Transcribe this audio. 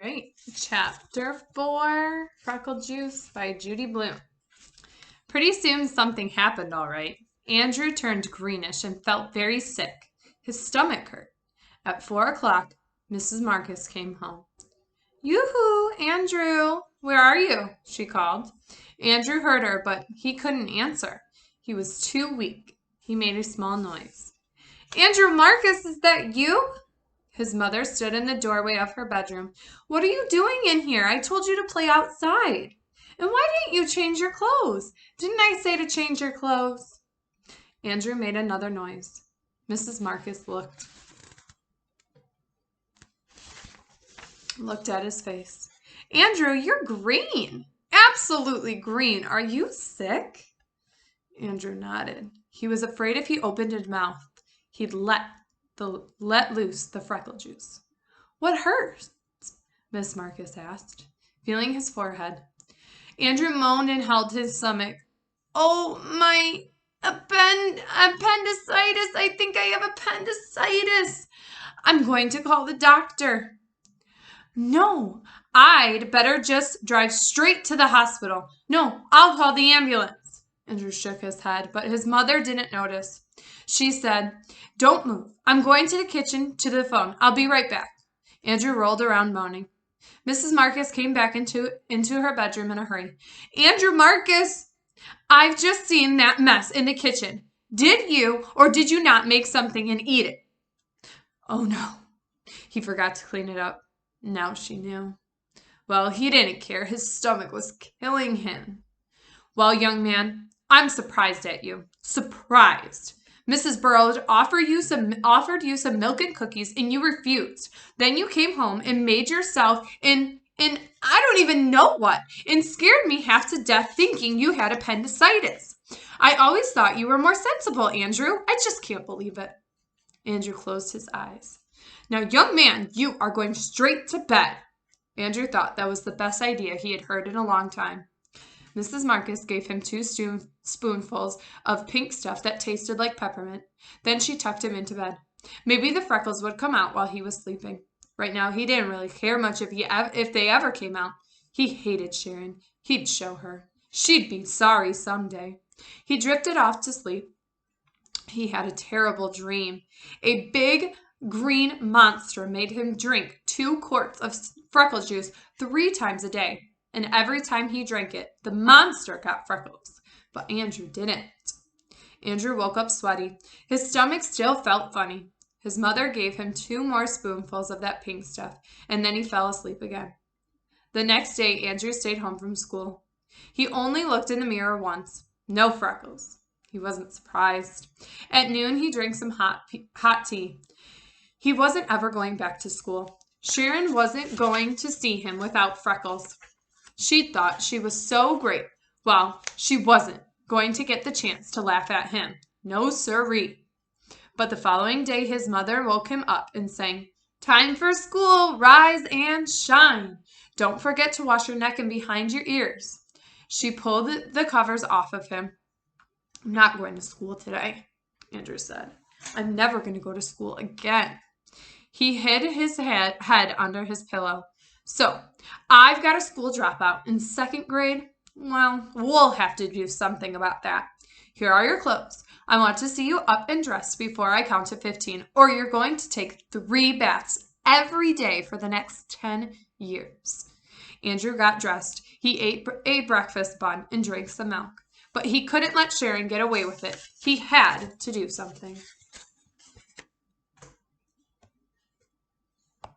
Right. Chapter 4, Freckle Juice by Judy Blume. Pretty soon something happened, all right. Andrew turned greenish and felt very sick. His stomach hurt. At 4 o'clock, Mrs. Marcus came home. Yoo-hoo, Andrew, where are you? She called. Andrew heard her, but he couldn't answer. He was too weak. He made a small noise. Andrew Marcus, is that you? His mother stood in the doorway of her bedroom. What are you doing in here? I told you to play outside. And why didn't you change your clothes? Didn't I say to change your clothes? Andrew made another noise. Mrs. Marcus looked at his face. Andrew, you're green. Absolutely green. Are you sick? Andrew nodded. He was afraid if he opened his mouth, he'd let loose the freckle juice. What hurts? Miss Marcus asked, feeling his forehead. Andrew moaned and held his stomach. Oh, my appendicitis. I think I have appendicitis. I'm going to call the doctor. No, I'd better just drive straight to the hospital. No, I'll call the ambulance. Andrew shook his head, but his mother didn't notice. She said, Don't move. I'm going to the kitchen to the phone. I'll be right back. Andrew rolled around moaning. Mrs. Marcus came back into her bedroom in a hurry. Andrew Marcus, I've just seen that mess in the kitchen. Did you or did you not make something and eat it? Oh, no. He forgot to clean it up. Now she knew. Well, he didn't care. His stomach was killing him. Well, young man, I'm surprised at you. Surprised. Mrs. Burrows offered you some milk and cookies, and you refused. Then you came home and made yourself in I don't even know what, and scared me half to death thinking you had appendicitis. I always thought you were more sensible, Andrew. I just can't believe it. Andrew closed his eyes. Now, young man, you are going straight to bed. Andrew thought that was the best idea he had heard in a long time. Mrs. Marcus gave him 2 spoonfuls of pink stuff that tasted like peppermint. Then she tucked him into bed. Maybe the freckles would come out while he was sleeping. Right now, he didn't really care much if they ever came out. He hated Sharon. He'd show her. She'd be sorry someday. He drifted off to sleep. He had a terrible dream. A big green monster made him drink 2 quarts of freckle juice 3 times a day. And every time he drank it, the monster got freckles. But Andrew didn't. Andrew woke up sweaty. His stomach still felt funny. His mother gave him 2 more spoonfuls of that pink stuff, and then he fell asleep again. The next day, Andrew stayed home from school. He only looked in the mirror once. No freckles. He wasn't surprised. At noon, he drank some hot tea. He wasn't ever going back to school. Sharon wasn't going to see him without freckles. She thought she was so great. Well, she wasn't going to get the chance to laugh at him. No sirree. But the following day, his mother woke him up and sang, Time for school, rise and shine. Don't forget to wash your neck and behind your ears. She pulled the covers off of him. I'm not going to school today, Andrew said. I'm never going to go to school again. He hid his head under his pillow. So, I've got a school dropout in 2nd grade. Well, we'll have to do something about that. Here are your clothes. I want to see you up and dressed before I count to 15, or you're going to take 3 baths every day for the next 10 years. Andrew got dressed. He ate a breakfast bun and drank some milk. But he couldn't let Sharon get away with it. He had to do something.